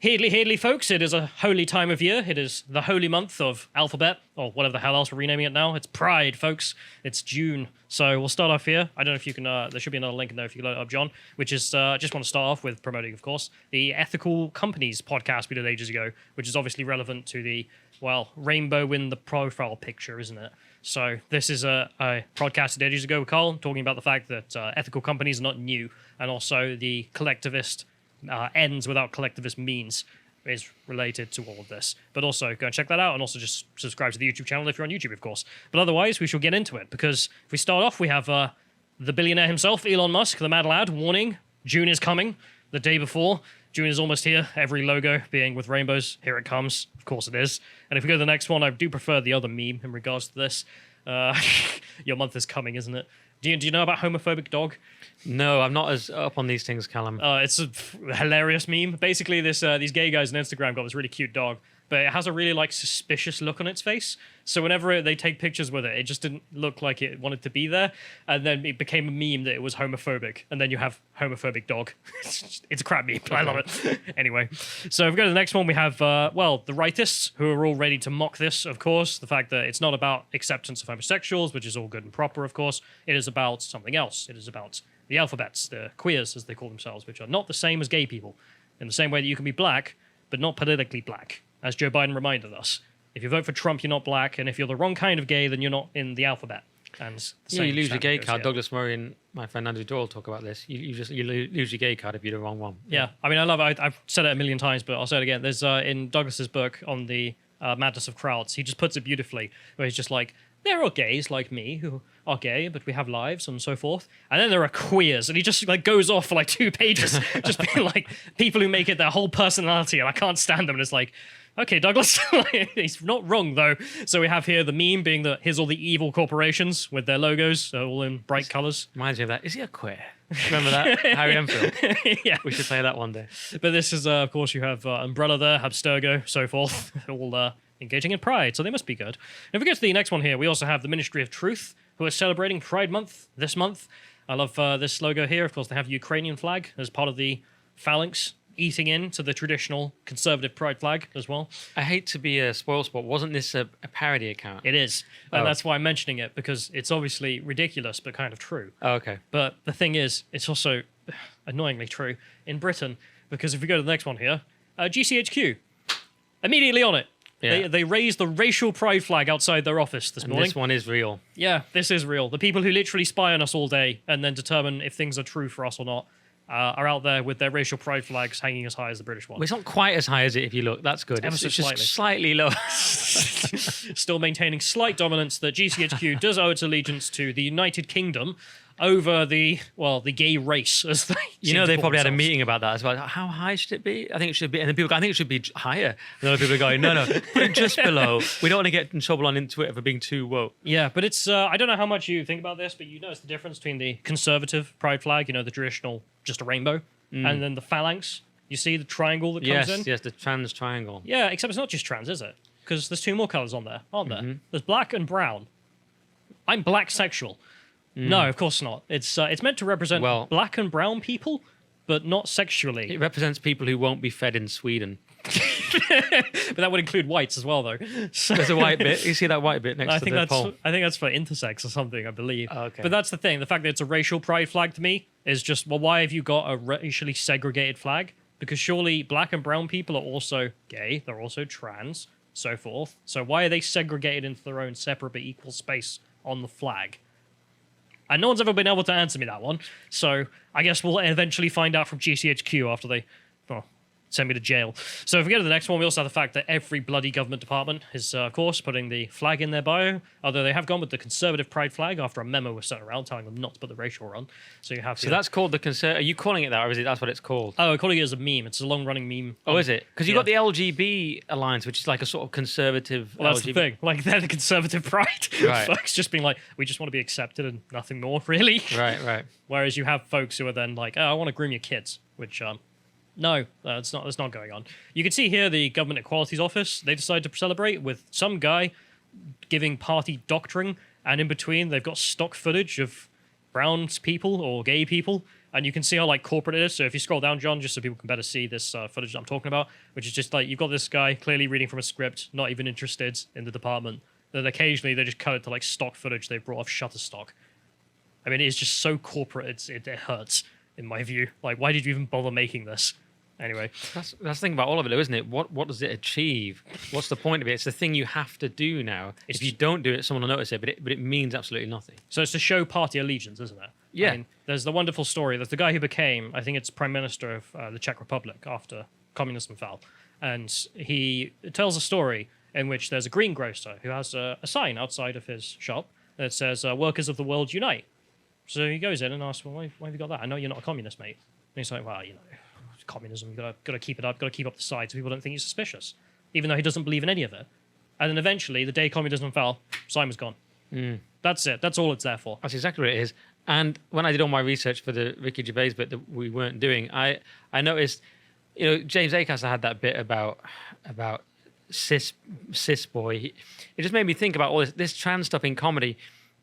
Heedly, heedly, folks, it is a holy time of year. It is the holy month of Alphabet, or whatever the hell else we're renaming it now. It's Pride, folks. It's June. So we'll start off here. I don't know if you can, there should be another link in there if you can load it up, John, which is, just want to start off with promoting, of course, the Ethical Companies podcast we did ages ago, which is obviously relevant to the, well, rainbow in the profile picture, isn't it? So this is a podcast ages ago with Carl, talking about the fact that ethical companies are not new, and also the collectivist ends without collectivist means is related to all of this. But also go and check that out, and also just subscribe to the YouTube channel if you're on YouTube, of course. But otherwise, we shall get into it, because if we start off, we have the billionaire himself, Elon Musk, the mad lad, warning, June is coming. The day before, June is almost here. Every logo being with rainbows. Here it comes. Of course it is. And if we go to the next one, I do prefer the other meme in regards to this. Your month is coming, isn't it? Do you know about homophobic dog? No, I'm not as up on these things, Callum. It's a hilarious meme. Basically, these gay guys on Instagram got this really cute dog, but it has a really suspicious look on its face. So whenever they take pictures with it, it just didn't look like it wanted to be there. And then it became a meme that it was homophobic. And then you have homophobic dog. It's a crap meme, but I love it. Anyway, so if we go to the next one, we have, the rightists, who are all ready to mock this, of course. The fact that it's not about acceptance of homosexuals, which is all good and proper, of course. It is about something else. It is about the alphabets, the queers, as they call themselves, which are not the same as gay people. In the same way that you can be black, but not politically black, as Joe Biden reminded us. If you vote for Trump, you're not black, and if you're the wrong kind of gay, then you're not in the alphabet. And you lose your gay card. Douglas Murray and my friend Andrew Doyle talk about this. You lose your gay card if you're the wrong one. Yeah, I mean, I love it. I've said it a million times, but I'll say it again. There's in Douglas's book on the madness of crowds, he just puts it beautifully, where he's just like, there are gays like me who are gay, but we have lives and so forth. And then there are queers, and he just goes off for 2 pages, just being like people who make it their whole personality, and I can't stand them. And it's like, okay, Douglas, he's not wrong though. So we have here the meme being that here's all the evil corporations with their logos, all in bright colors. Reminds me of that. Is he a queer? Remember that? Harry Enfield. Yeah. We should play that one day. But this is, of course, you have Umbrella there, Habsturgo, so forth, all engaging in Pride, so they must be good. And if we go to the next one here, we also have the Ministry of Truth, who are celebrating Pride Month this month. I love this logo here. Of course, they have the Ukrainian flag as part of the phalanx, eating into the traditional conservative pride flag as well. I hate to be a spoilsport. Wasn't this a parody account? It is. And that's why I'm mentioning it, because it's obviously ridiculous, but kind of true. Oh, okay. But the thing is, it's also annoyingly true in Britain, because if we go to the next one here, GCHQ, immediately on it. Yeah. They raised the racial pride flag outside their office this morning. This one is real. Yeah, this is real. The people who literally spy on us all day and then determine if things are true for us or not are out there with their racial pride flags hanging as high as the British one. Well, it's not quite as high as it if you look. That's good. It's just slightly lower. Still maintaining slight dominance that GCHQ does owe its allegiance to the United Kingdom over the gay race, as they they probably had a meeting about that as well. How high should it be? I think it should be, and then people go, I think it should be higher. And other people are going, no, put it just below. We don't want to get in trouble on Twitter for being too woke. Yeah, but it's I don't know how much you think about this, but you notice the difference between the conservative pride flag, the traditional, just a rainbow, and then the phalanx. You see the triangle that comes in? Yes, the trans triangle. Yeah, except it's not just trans, is it? Because there's 2 more colours on there, aren't there? There's black and brown. I'm black sexual. No, of course not. It's meant to represent black and brown people, but not sexually. It represents people who won't be fed in Sweden. But that would include whites as well, though. So, there's a white bit. You see that white bit next to the pole? I think that's for intersex or something, I believe. Oh, okay. But that's the thing. The fact that it's a racial pride flag to me is just, well, why have you got a racially segregated flag? Because surely black and brown people are also gay. They're also trans, so forth. So why are they segregated into their own separate but equal space on the flag? And no one's ever been able to answer me that one. So I guess we'll eventually find out from GCHQ after they send me to jail. So if we go to the next one, we also have the fact that every bloody government department is, of course, putting the flag in their bio, although they have gone with the conservative pride flag after a memo was sent around telling them not to put the racial on. So you have to... So that's called the Are you calling it that, or is it that's what it's called? Oh, I'm calling it as a meme. It's a long-running meme. Oh, is it? Because you've got the LGB Alliance, which is like a sort of conservative... Well, that's the thing. They're the conservative pride. Right. Folks just being like, we just want to be accepted and nothing more, really. Right. Whereas you have folks who are then like, oh, I want to groom your kids, which... No, that's not going on. You can see here the Government Equalities Office. They decided to celebrate with some guy giving party doctrine, and in between they've got stock footage of brown people or gay people And you can see how like corporate it is. So if you scroll down, John, just so people can better see this footage that I'm talking about, which is just like you've got this guy clearly reading from a script, not even interested in the department. Then occasionally they just cut it to like stock footage they brought off Shutterstock. I mean, it's just so corporate, it hurts in my view. Like, why did you even bother making this? Anyway, that's the thing about all of it, though, isn't it? What does it achieve? What's the point of it? It's the thing you have to do now. If you don't do it, someone will notice it, but it means absolutely nothing. So it's to show party allegiance, isn't it? Yeah. I mean, there's the wonderful story. There's the guy who became, I think it's Prime Minister of the Czech Republic after communism fell, and he tells a story in which there's a greengrocer who has a sign outside of his shop that says "Workers of the world unite." So he goes in and asks, "Well, why have you got that? I know you're not a communist, mate." And he's like, "Well, you know, communism, got to keep it up, got to keep up the side so people don't think he's suspicious," even though he doesn't believe in any of it. And then eventually, the day communism fell, sign was gone. That's it. That's all it's there for. That's exactly what it is. And when I did all my research for the Ricky Gervais bit that we weren't doing, I noticed, James Acaster had that bit about cis boy. It just made me think about all this trans stuff in comedy.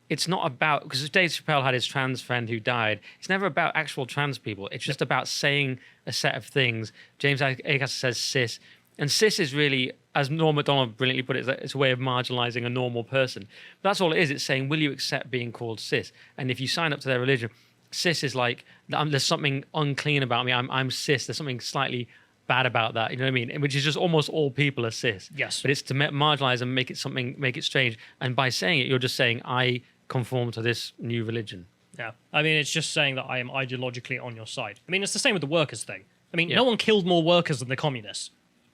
It's not about, because Dave Chappelle had his trans friend who died. It's never about actual trans people. It's just about saying a set of things. James Acaster says cis. And cis is really, as Norm Macdonald brilliantly put it, it's a way of marginalizing a normal person. But that's all it is. It's saying, will you accept being called cis? And if you sign up to their religion, cis is like, there's something unclean about me. I'm cis. There's something slightly bad about that. You know what I mean? Which is just almost all people are cis. Yes. But it's to marginalize and make it strange. And by saying it, you're just saying, I conform to this new religion. Yeah. I mean, it's just saying that I am ideologically on your side. I mean, it's the same with the workers thing. I mean, no one killed more workers than the communists.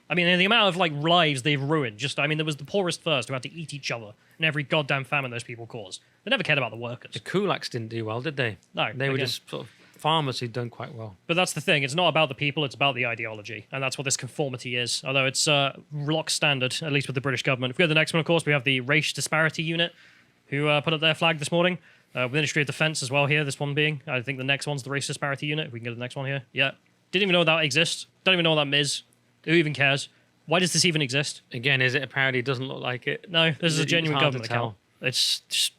I mean, the amount of like lives they've ruined. There was the poorest first who had to eat each other in every goddamn famine those people caused. They never cared about the workers. The kulaks didn't do well, did they? No. They were just sort of farmers who'd done quite well. But that's the thing. It's not about the people. It's about the ideology. And that's what this conformity is. Although it's rock standard, at least with the British government. If we go to the next one, of course, we have the Race Disparity Unit, who put up their flag this morning. With Ministry of Defence as well here, this one being. I think the next one's the Race Disparity Unit. If we can go to the next one here. Yeah. Didn't even know that exists. Don't even know what that is. Who even cares? Why does this even exist? Again, is it a parody? It doesn't look like it. No, this is a genuine government account. It's just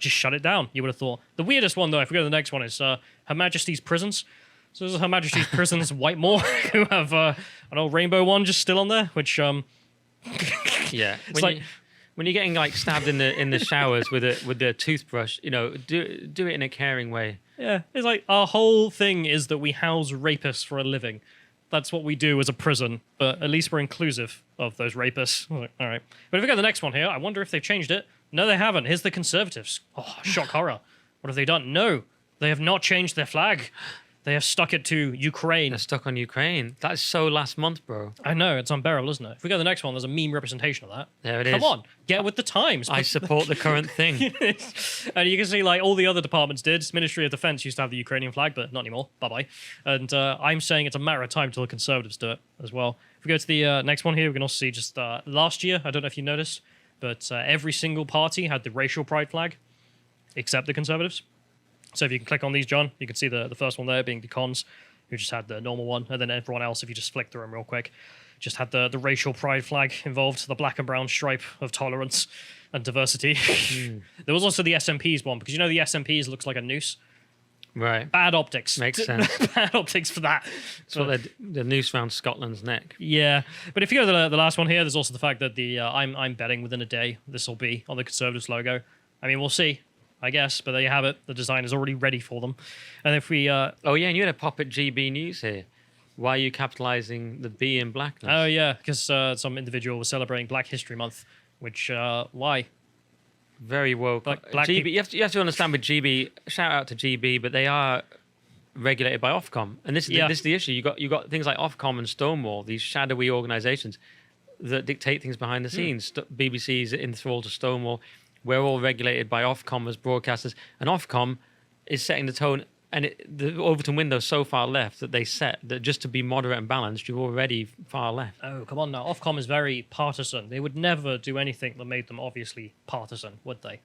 shut it down, you would have thought. The weirdest one, though, if we go to the next one, is Her Majesty's Prisons. So this is Her Majesty's Prisons Whitemore, who have an old rainbow one just still on there, which... yeah. When you're getting like stabbed in the showers with a toothbrush, do it in a caring way. Yeah, it's like our whole thing is that we house rapists for a living. That's what we do as a prison, but at least we're inclusive of those rapists. All right. But if we go to the next one here, I wonder if they've changed it. No, they haven't. Here's the Conservatives. Oh, shock horror. What have they done? No, they have not changed their flag. They have stuck it to Ukraine. They're stuck on Ukraine. That is so last month, bro. I know, it's unbearable, isn't it? If we go to the next one, there's a meme representation of that. There it is. Come on, get with the times. I support the current thing. And you can see, like, all the other departments did. Ministry of Defence used to have the Ukrainian flag, but not anymore. Bye-bye. And I'm saying it's a matter of time till the Conservatives do it as well. If we go to the next one here, we can also see just last year, I don't know if you noticed, but every single party had the racial pride flag, except the Conservatives. So if you can click on these, John, you can see the first one there being the cons, who just had the normal one. And then everyone else, if you just flick through them real quick, just had the racial pride flag involved, the black and brown stripe of tolerance and diversity. There was also the SMPs one, because the SMPs looks like a noose. Right. Bad optics. Makes sense. Bad optics for that. So the noose around Scotland's neck. Yeah. But if you go to the last one here, there's also the fact that I'm betting within a day this will be on the Conservatives logo. I mean, we'll see, I guess, but there you have it. The design is already ready for them. And if we... oh, yeah, and you had a pop at GB News here. Why are you capitalising the B in blackness? Oh, yeah, because some individual was celebrating Black History Month, which, why? Very woke. Black GB, you have to understand with GB, shout out to GB, but they are regulated by Ofcom. And this is the issue. You got things like Ofcom and Stonewall, these shadowy organisations that dictate things behind the scenes. BBC's enthralled to Stonewall. We're all regulated by Ofcom as broadcasters, and Ofcom is setting the tone. And the Overton window is so far left that they set that just to be moderate and balanced, you're already far left. Oh, come on now. Ofcom is very partisan. They would never do anything that made them obviously partisan, would they?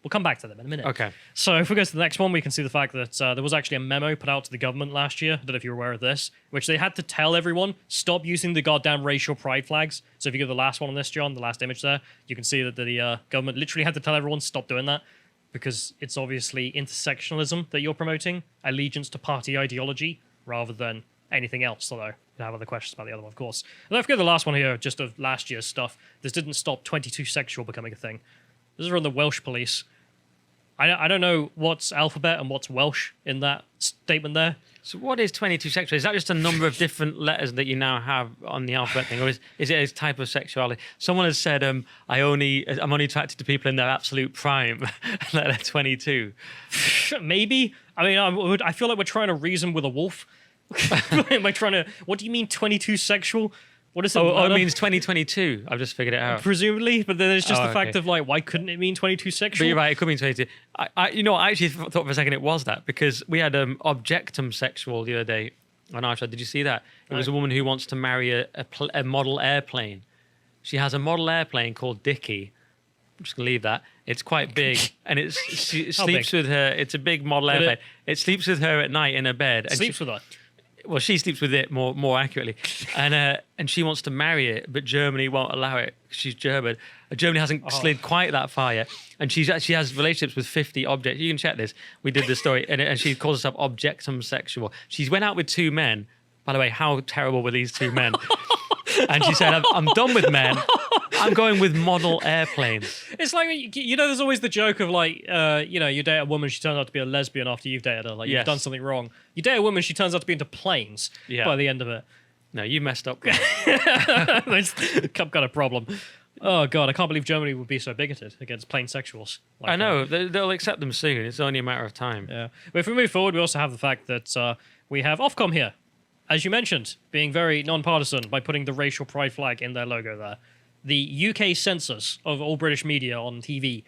We'll come back to them in a minute. Okay. So if we go to the next one, we can see the fact that there was actually a memo put out to the government last year. I don't know if you're aware of this, which they had to tell everyone, stop using the goddamn racial pride flags. So if you go to the last one on this, John, the last image there, you can see that the government literally had to tell everyone, stop doing that. because it's obviously intersectionalism that you're promoting, allegiance to party ideology, rather than anything else, although I have other questions about the other one, of course. And don't forget the last one here, just of last year's stuff. This didn't stop 22 sexual becoming a thing. This is from the Welsh police. I don't know what's alphabet and what's Welsh in that statement there. So what is 22 sexual? Is that just a number of different letters that you now have on the alphabet thing, or is it a type of sexuality? Someone has said, I'm only attracted to people in their absolute prime, letter 22. Maybe. I mean, I feel like we're trying to reason with a wolf. Am I trying to? What do you mean 22 sexual? What is it? Oh, it means 2022. I've just figured it out. Presumably, but then it's just the fact of like, why couldn't it mean 22 sexual? But you're right, it could mean 22. I actually thought for a second it was that, because we had objectum sexual the other day on our show. Did you see that? It was a woman who wants to marry a model airplane. She has a model airplane called Dickie. I'm just gonna leave that. It's quite big, and she sleeps with her. It's a big model airplane. It sleeps with her at night in her bed. And sleeps with her. Well, she sleeps with it more accurately, and she wants to marry it, but Germany won't allow it. She's German. Germany hasn't slid quite that far yet, and she has relationships with 50 objects. You can check this. We did this story, and she calls herself objectum sexual. She's went out with 2 men. By the way, how terrible were these 2 men? And she said, I'm done with men. I'm going with model airplanes. It's like, there's always the joke of like, you date a woman, she turns out to be a lesbian after you've dated her. Like, you've done something wrong. You date a woman, she turns out to be into planes by the end of it. No, you messed up. Got a problem. Oh, God, I can't believe Germany would be so bigoted against plain sexuals. I know. They'll accept them soon. It's only a matter of time. Yeah. But if we move forward, we also have the fact that we have Ofcom here, as you mentioned, being very non-partisan by putting the racial pride flag in their logo there. The UK censors of all British media on TV.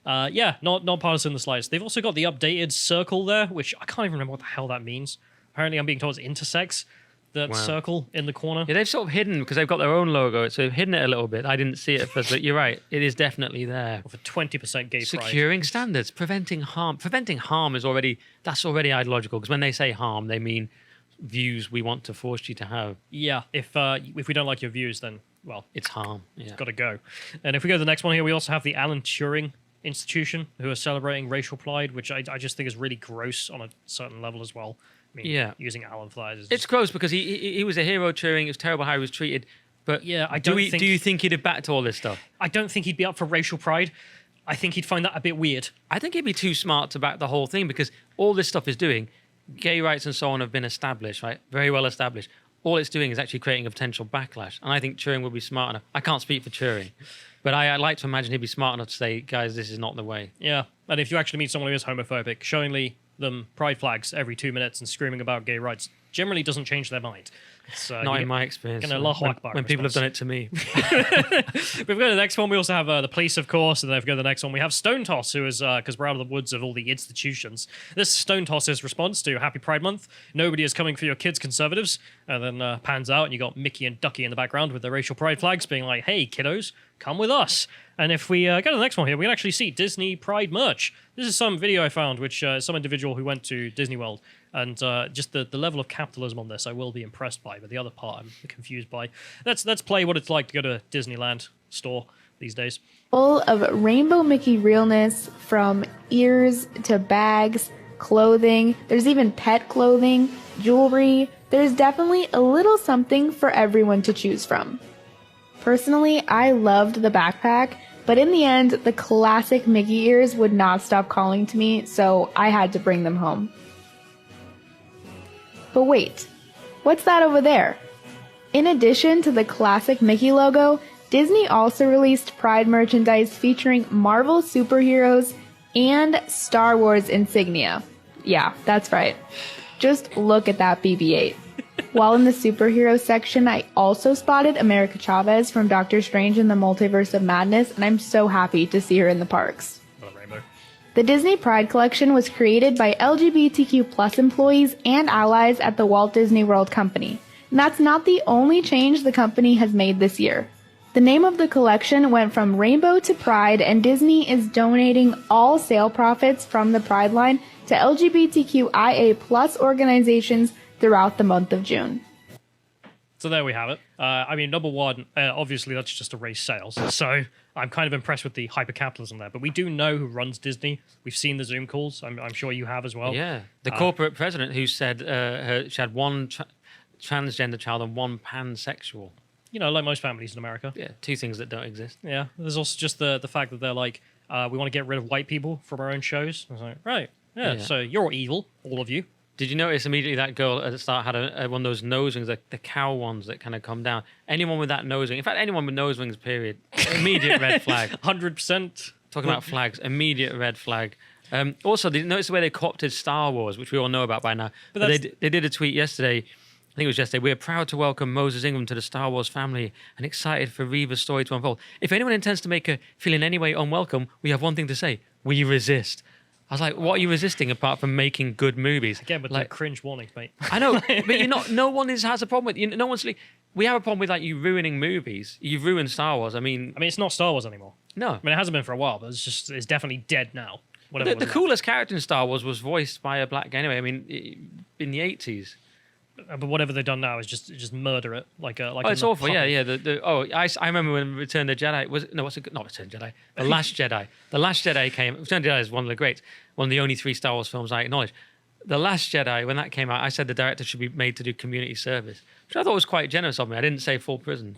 Not partisan in the slightest. They've also got the updated circle there, which I can't even remember what the hell that means. Apparently, I'm being told it's intersex, that circle in the corner. Yeah, they've sort of hidden, because they've got their own logo, so they've hidden it a little bit. I didn't see it at first, but you're right. It is definitely there. For 20% gay pride. Securing standards, preventing harm. Preventing harm is already ideological, because when they say harm, they mean views we want to force you to have. Yeah, if we don't like your views, then, well, it's harm. Yeah. It's got to go. And if we go to the next one here, we also have the Alan Turing Institution, who are celebrating racial pride, which I just think is really gross on a certain level as well. I mean, using Alan flags is it's gross, because he was a hero, Turing. It was terrible how he was treated. But yeah, do you think he'd have backed all this stuff? I don't think he'd be up for racial pride. I think he'd find that a bit weird. I think he'd be too smart to back the whole thing, because all this stuff is doing, gay rights and so on have been established, right? Very well established. All it's doing is actually creating a potential backlash. And I think Turing would be smart enough. I can't speak for Turing, but I'd like to imagine he'd be smart enough to say, guys, this is not the way. Yeah. And if you actually meet someone who is homophobic, showing them pride flags every 2 minutes and screaming about gay rights generally doesn't change their mind. It's, not in my experience. When people have done it to me. If we go to the next one, we also have the police, of course, and then if we go to the next one, we have Stone Toss, who is, because we're out of the woods of all the institutions. This Stone Toss's response to Happy Pride Month. Nobody is coming for your kids, conservatives. And then pans out, and you got Mickey and Ducky in the background with their racial pride flags being like, hey, kiddos, come with us. And if we go to the next one here, we can actually see Disney Pride merch. This is some video I found, which some individual who went to Disney World, and just the level of capitalism on this, I will be impressed by. But the other part, I'm confused by. Let's play what it's like to go to a Disneyland store these days. Full of rainbow Mickey realness, from ears to bags, clothing. There's even pet clothing, jewelry. There's definitely a little something for everyone to choose from. Personally, I loved the backpack, but in the end, the classic Mickey ears would not stop calling to me, so I had to bring them home. But wait, what's that over there? In addition to the classic Mickey logo, Disney also released Pride merchandise featuring Marvel superheroes and Star Wars insignia. Yeah, that's right. Just look at that BB-8. While in the superhero section, I also spotted America Chavez from Doctor Strange in the Multiverse of Madness, and I'm so happy to see her in the parks. The Disney Pride Collection was created by LGBTQ+ employees and allies at the Walt Disney World Company. And that's not the only change the company has made this year. The name of the collection went from Rainbow to Pride, and Disney is donating all sale profits from the Pride line to LGBTQIA+ organizations throughout the month of June. So there we have it. I mean, number one, obviously that's just to raise sales. So I'm kind of impressed with the hyper-capitalism there. But we do know who runs Disney. We've seen the Zoom calls. I'm sure you have as well. Yeah. The corporate president who said she had one transgender child and one pansexual. You know, like most families in America. Yeah, two things that don't exist. Yeah. There's also just the fact that they're like, we want to get rid of white people from our own shows. I was like, right. Yeah. So you're evil, all of you. Did you notice immediately that girl at the start had one of those nose rings, the cow ones that kind of come down? Anyone with that nose ring, in fact, anyone with nose rings, period, immediate red flag. 100%. Talking about flags, immediate red flag. Also, did you notice the way they co-opted Star Wars, which we all know about by now? But they did a tweet yesterday. I think it was yesterday. We are proud to welcome Moses Ingram to the Star Wars family and excited for Reva's story to unfold. If anyone intends to make her feel in any way unwelcome, we have one thing to say: we resist. I was like, what are you resisting apart from making good movies? Again, with like, the cringe warnings, mate. I know, but you're not. No one has a problem with you. No one's. We have a problem with like you ruining movies. You've ruined Star Wars. I mean, it's not Star Wars anymore. No, I mean it hasn't been for a while, but it's definitely dead now. Whatever. The coolest character in Star Wars was voiced by a black guy. Anyway, I mean, in the 80s. But whatever they've done now is just murder it like a. It's awful. Yeah. I remember when Return of the Jedi was not Return of the Jedi. The Last Jedi. The Last Jedi came. Return of the Jedi is one of the greats. One of the only 3 Star Wars films I acknowledge. The Last Jedi, when that came out, I said the director should be made to do community service, which I thought was quite generous of me. I didn't say full prison.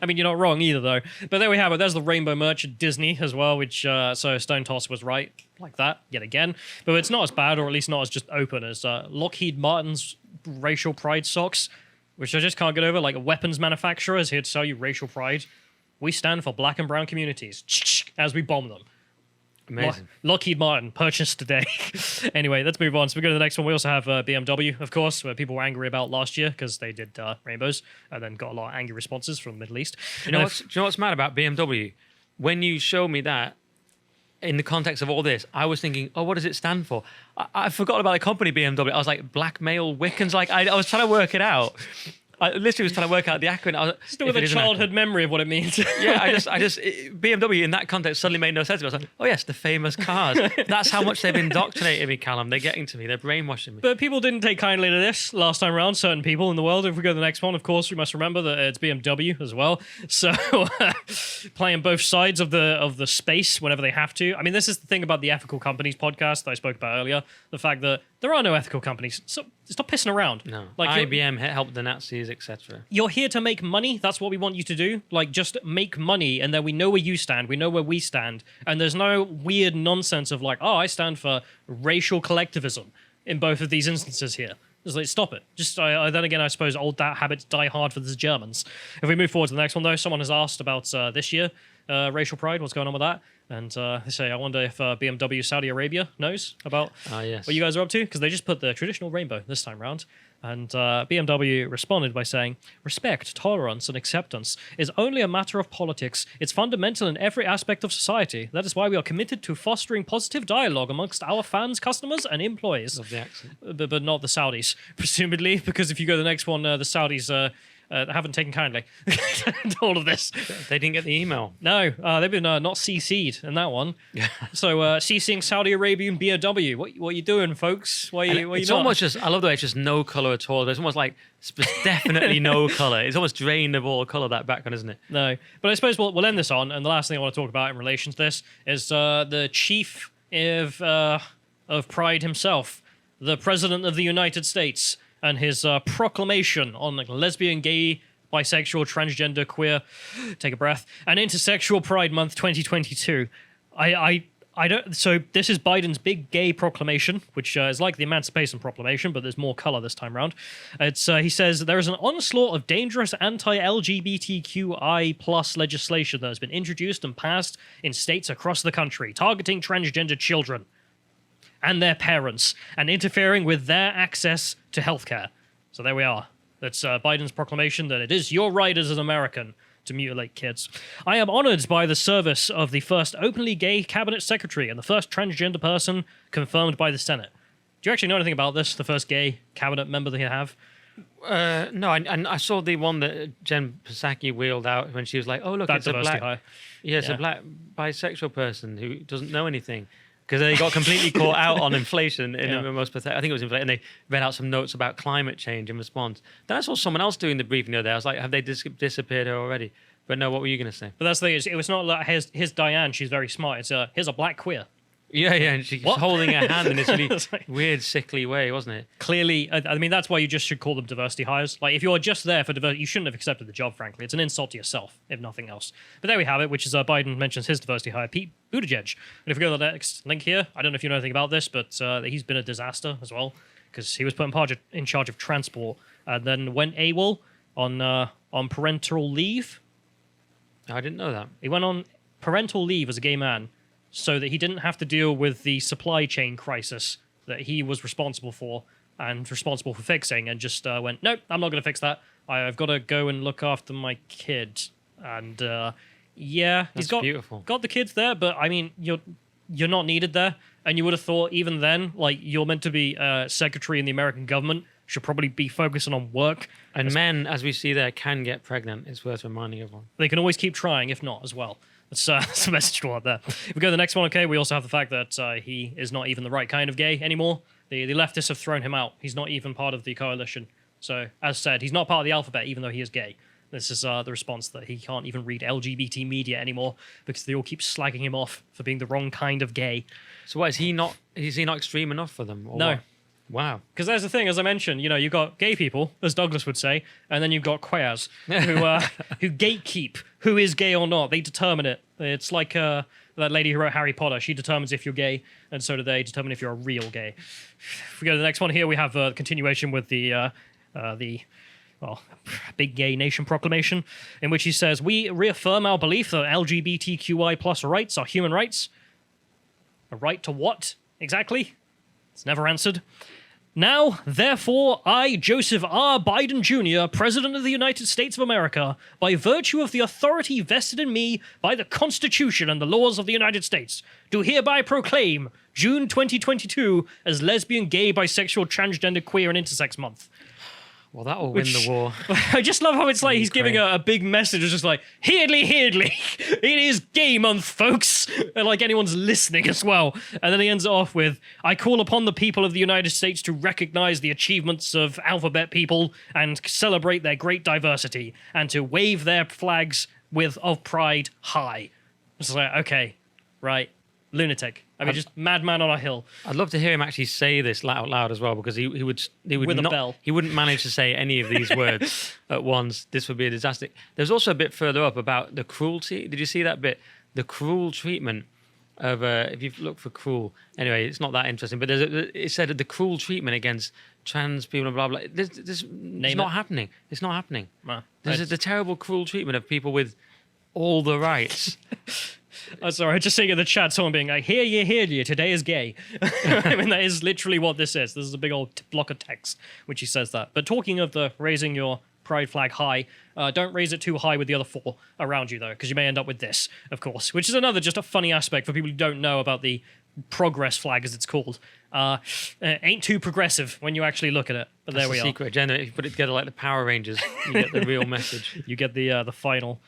I mean, you're not wrong either, though. But there we have it. There's the rainbow merch at Disney as well, which so Stone Toss was right, like that, yet again. But it's not as bad, or at least not as just open as Lockheed Martin's racial pride socks, which I just can't get over. Like a weapons manufacturer is here to sell you racial pride. We stand for black and brown communities as we bomb them. Amazing. Lockheed Martin, purchased today. Anyway, let's move on. So we go to the next one. We also have BMW, of course, where people were angry about last year because they did rainbows and then got a lot of angry responses from the Middle East. Do you know what's mad about BMW? When you show me that, in the context of all this, I was thinking, what does it stand for? I forgot about the company BMW. I was like, blackmail Wiccans. Like, I was trying to work it out. I literally was trying to work out the acronym. Still with a childhood memory of what it means. Yeah, BMW in that context suddenly made no sense to me. I was like, oh yes, the famous cars. That's how much they've indoctrinated me, Callum. They're getting to me. They're brainwashing me. But people didn't take kindly to this last time around, certain people in the world. If we go to the next one, of course, we must remember that it's BMW as well. So playing both sides of the space whenever they have to. I mean, this is the thing about the Ethical Companies podcast that I spoke about earlier. The fact that there are no ethical companies. So stop pissing around. No. Like IBM helped the Nazis, etc. You're here to make money. That's what we want you to do. Like, just make money, and then we know where you stand. We know where we stand. And there's no weird nonsense of like, I stand for racial collectivism in both of these instances here. Just like, stop it. Just then again, I suppose old habits die hard for the Germans. If we move forward to the next one, though, someone has asked about this year, racial pride. What's going on with that? And they say, I wonder if BMW Saudi Arabia knows about yes. what you guys are up to, because they just put the traditional rainbow this time round. And BMW responded by saying, respect, tolerance, and acceptance is only a matter of politics. It's fundamental in every aspect of society. That is why we are committed to fostering positive dialogue amongst our fans, customers, and employees. Love the accent. But not the Saudis, presumably, because if you go to the next one, the Saudis haven't taken kindly to all of this. They didn't get the email. No, they've been not CC'd in that one. Yeah. So CCing Saudi Arabian BMW. What are you doing, folks? It's almost just, I love the way it's just no colour at all. There's almost like definitely no colour. It's almost drained of all colour, that background, isn't it? No. But I suppose we'll end this on, and the last thing I want to talk about in relation to this is the chief of Pride himself, the President of the United States, and his proclamation on lesbian, gay, bisexual, transgender, queer, take a breath, and intersexual Pride Month 2022. I don't. So this is Biden's big gay proclamation, which is like the Emancipation Proclamation, but there's more color this time around. It's he says there is an onslaught of dangerous anti-LGBTQI plus legislation that has been introduced and passed in states across the country, targeting transgender children and their parents, and interfering with their access to healthcare. So there we are. That's Biden's proclamation that it is your right as an American to mutilate kids. I am honored by the service of the first openly gay cabinet secretary and the first transgender person confirmed by the Senate. Do you actually know anything about this, the first gay cabinet member they have? No, and I saw the one that Jen Psaki wheeled out when she was like, oh, look, That's it's a black... high. Yeah, it's a black bisexual person who doesn't know anything. because they got completely caught out on inflation in the most pathetic. I think it was inflation. And they read out some notes about climate change in response. Then I saw someone else doing the briefing the other day. I was like, have they disappeared her already? But no, what were you going to say? But that's the thing. It was not like here's Diane. She's very smart. It's here's a black queer. Yeah, and she's holding her hand in this really like, weird, sickly way, wasn't it? Clearly, I mean, that's why you just should call them diversity hires. Like, if you're just there for diversity, you shouldn't have accepted the job, frankly. It's an insult to yourself, if nothing else. But there we have it, which is Biden mentions his diversity hire, Pete Buttigieg. And if we go to the next link here, I don't know if you know anything about this, but he's been a disaster as well, because he was put in charge of transport and then went AWOL on parental leave. I didn't know that. He went on parental leave as a gay man, so that he didn't have to deal with the supply chain crisis that he was responsible for and responsible for fixing, and just went, nope, I'm not going to fix that. I've got to go and look after my kid. And he's got the kids there, but I mean, you're not needed there. And you would have thought even then, like, you're meant to be secretary in the American government, should probably be focusing on work. And men, as we see there, can get pregnant. It's worth reminding everyone. They can always keep trying, if not, as well. That's a message to out there. If we go to the next one, okay, we also have the fact that he is not even the right kind of gay anymore. The leftists have thrown him out. He's not even part of the coalition. So, as said, he's not part of the alphabet, even though he is gay. This is the response that he can't even read LGBT media anymore because they all keep slagging him off for being the wrong kind of gay. So what, is he not extreme enough for them? Or no. What? Wow. Because there's the thing, as I mentioned, you've got gay people, as Douglas would say, and then you've got queers who gatekeep who is gay or not. They determine it. It's like that lady who wrote Harry Potter. She determines if you're gay, and so do they determine if you're a real gay. If we go to the next one here, we have a continuation with the Big Gay Nation Proclamation, in which he says, we reaffirm our belief that LGBTQI plus rights are human rights. A right to what, exactly? It's never answered. Now, therefore, I, Joseph R. Biden Jr., President of the United States of America, by virtue of the authority vested in me by the Constitution and the laws of the United States, do hereby proclaim June 2022 as Lesbian, Gay, Bisexual, Transgender, Queer, and Intersex Month. Well, that will win the war. I just love how it's like he's giving a big message. It's just like, Heardly, it is gay month, folks. And like anyone's listening as well. And then he ends it off with, I call upon the people of the United States to recognize the achievements of alphabet people and celebrate their great diversity and to wave their flags of pride high. It's like, okay, right. Lunatic. I mean, just madman on a hill. I'd love to hear him actually say this out loud as well, because he would with not, a bell. He wouldn't manage to say any of these words at once. This would be a disaster. There's also a bit further up about the cruelty. Did you see that bit? The cruel treatment of if you look for cruel. Anyway, it's not that interesting. But it said the cruel treatment against trans people and blah blah. It's not happening. It's not happening. There's the terrible cruel treatment of people with all the rights. I'm sorry, just seeing in the chat someone being like, hear ye, today is gay. I mean, that is literally what this is. This is a big old block of text, which he says that. But talking of the raising your pride flag high, don't raise it too high with the other four around you, though, because you may end up with this, of course, which is another just a funny aspect for people who don't know about the progress flag, as it's called. Ain't too progressive when you actually look at it, but there we are. Secret agenda. If you put it together like the Power Rangers, you get the real message. You get the final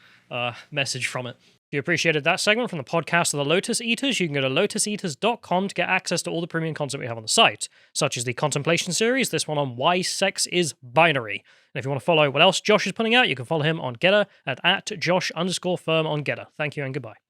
message from it. If you appreciated that segment from the podcast of the Lotus Eaters, you can go to lotuseaters.com to get access to all the premium content we have on the site, such as the Contemplation series, this one on why sex is binary. And if you want to follow what else Josh is putting out, you can follow him on Getter at @Josh_firm on Getter. Thank you and goodbye.